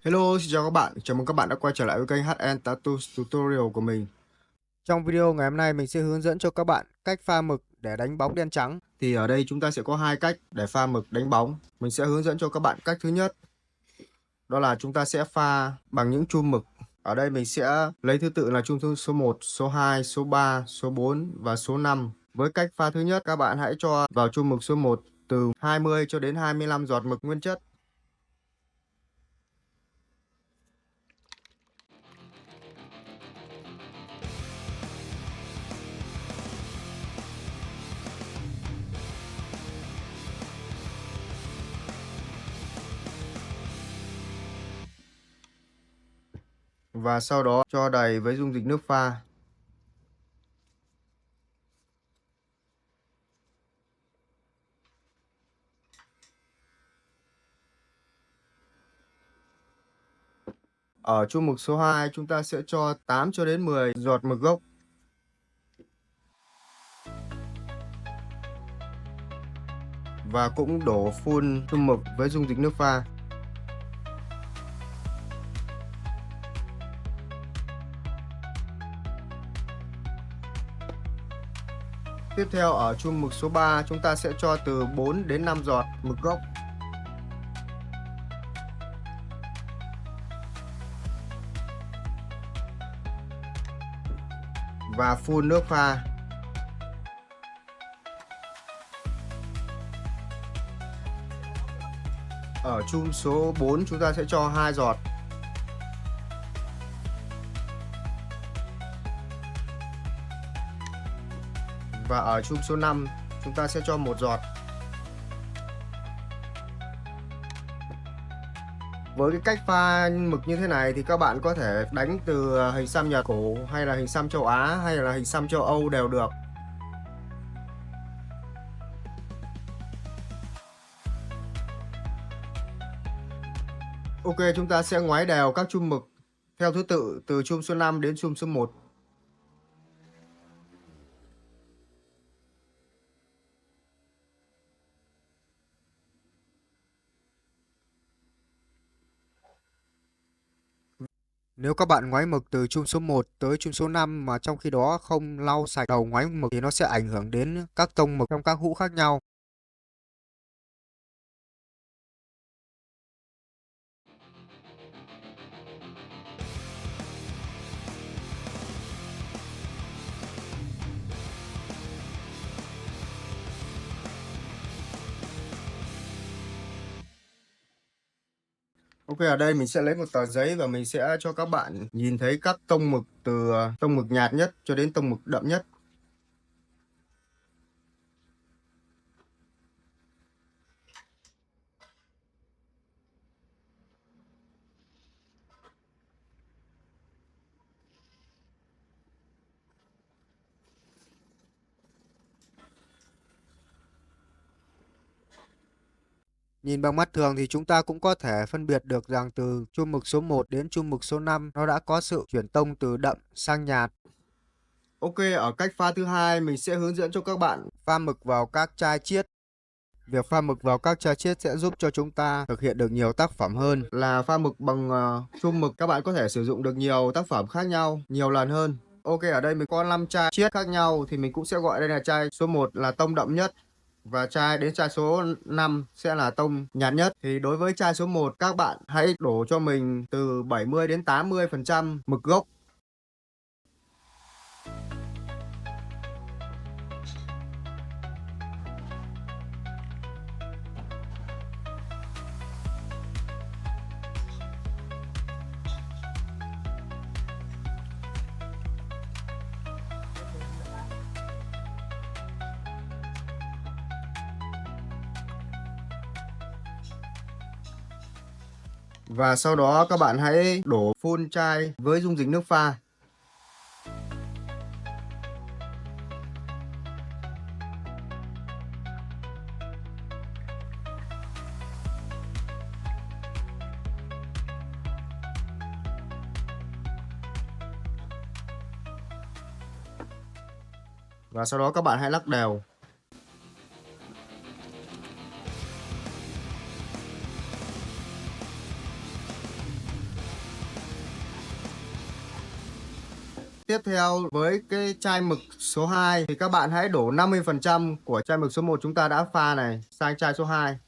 Hello, xin chào các bạn. Chào mừng các bạn đã quay trở lại với kênh HN Tattoo Tutorial của mình. Trong video ngày hôm nay mình sẽ hướng dẫn cho các bạn cách pha mực để đánh bóng đen trắng. Thì ở đây chúng ta sẽ có hai cách để pha mực đánh bóng. Mình sẽ hướng dẫn cho các bạn cách thứ nhất. Đó là chúng ta sẽ pha bằng những chum mực. Ở đây mình sẽ lấy thứ tự là chum số 1, số 2, số 3, số 4 và số 5. Với cách pha thứ nhất, các bạn hãy cho vào chum mực số 1 từ 20 cho đến 25 giọt mực nguyên chất. Và sau đó cho đầy với dung dịch nước pha. Ở chum mực số 2 chúng ta sẽ cho 8 cho đến 10 giọt mực gốc. Và cũng đổ phun chum mực với dung dịch nước pha. Tiếp theo ở chum mực số 3 chúng ta sẽ cho từ 4 đến 5 giọt mực gốc. Và phun nước pha. Ở chum số 4 chúng ta sẽ cho 2 giọt. Và ở chum số 5 chúng ta sẽ cho 1 giọt. Với cái cách pha mực như thế này thì các bạn có thể đánh từ hình xăm Nhật cổ hay là hình xăm châu Á hay là hình xăm châu Âu đều được. Ok, chúng ta sẽ ngoáy đều các chum mực theo thứ tự từ chum số 5 đến chum số 1. Nếu các bạn ngoáy mực từ chum số 1 tới chum số 5 mà trong khi đó không lau sạch đầu ngoáy mực thì nó sẽ ảnh hưởng đến các tông mực trong các hũ khác nhau. Ok, ở đây mình sẽ lấy một tờ giấy và mình sẽ cho các bạn nhìn thấy các tông mực từ tông mực nhạt nhất cho đến tông mực đậm nhất. Nhìn bằng mắt thường thì chúng ta cũng có thể phân biệt được rằng từ chum mực số 1 đến chum mực số 5 nó đã có sự chuyển tông từ đậm sang nhạt. Ok, ở cách pha thứ hai mình sẽ hướng dẫn cho các bạn Pha mực vào các chai chiết. Việc pha mực vào các chai chiết sẽ giúp cho chúng ta thực hiện được nhiều tác phẩm hơn. là pha mực bằng chum mực. Các bạn có thể sử dụng được nhiều tác phẩm khác nhau, nhiều lần hơn. Ok, ở đây mình có 5 chai chiết khác nhau thì mình cũng sẽ gọi đây là chai số 1 là tông đậm nhất và chai số 5 sẽ là tông nhạt nhất. Thì đối với chai số 1 các bạn hãy đổ cho mình từ 70 đến 80% mực gốc. Và sau đó các bạn hãy đổ phun chai với dung dịch nước pha. Và sau đó các bạn hãy lắc đều. Tiếp theo với cái chai mực số 2 thì các bạn hãy đổ 50% của chai mực số 1 chúng ta đã pha này sang chai số 2.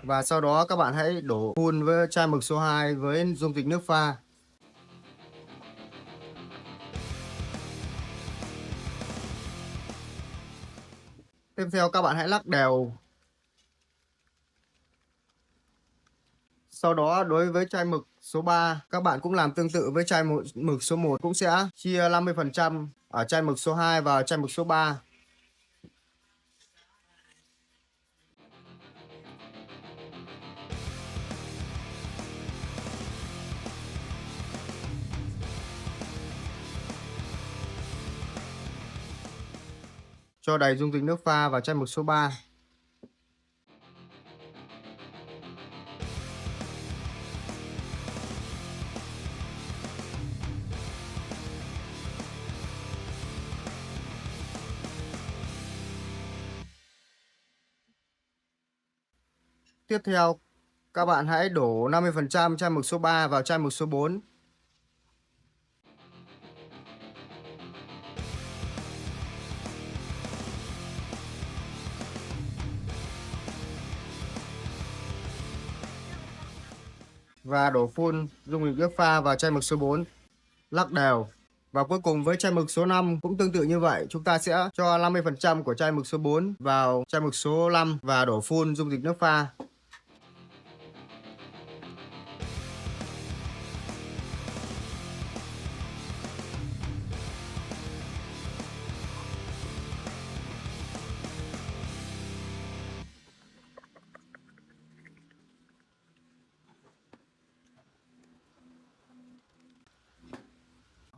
Và sau đó các bạn hãy đổ full với chai mực số 2 với dung dịch nước pha. Tiếp theo các bạn hãy lắc đều. Sau đó đối với chai mực số 3, các bạn cũng làm tương tự với chai mực số 1, cũng sẽ chia 50% ở chai mực số 2 vào chai mực số 3. Cho đầy dung dịch nước pha vào chai mực số 3. Tiếp theo, các bạn hãy đổ 50% chai mực số 3 vào chai mực số 4. Và đổ full dung dịch nước pha vào chai mực số 4. Lắc đều. Và cuối cùng với chai mực số 5 cũng tương tự như vậy. Chúng ta sẽ cho 50% của chai mực số 4 vào chai mực số 5 và đổ full dung dịch nước pha.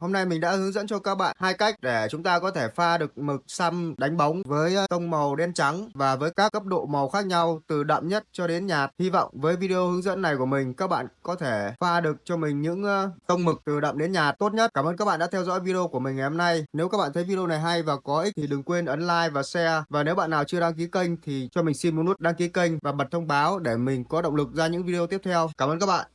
Hôm nay mình đã hướng dẫn cho các bạn hai cách để chúng ta có thể pha được mực săm đánh bóng với tông màu đen trắng và với các cấp độ màu khác nhau từ đậm nhất cho đến nhạt. Hy vọng với video hướng dẫn này của mình các bạn có thể pha được cho mình những tông mực từ đậm đến nhạt tốt nhất. Cảm ơn các bạn đã theo dõi video của mình ngày hôm nay. Nếu các bạn thấy video này hay và có ích thì đừng quên ấn like và share. Và nếu bạn nào chưa đăng ký kênh thì cho mình xin một nút đăng ký kênh và bật thông báo để mình có động lực ra những video tiếp theo. Cảm ơn các bạn.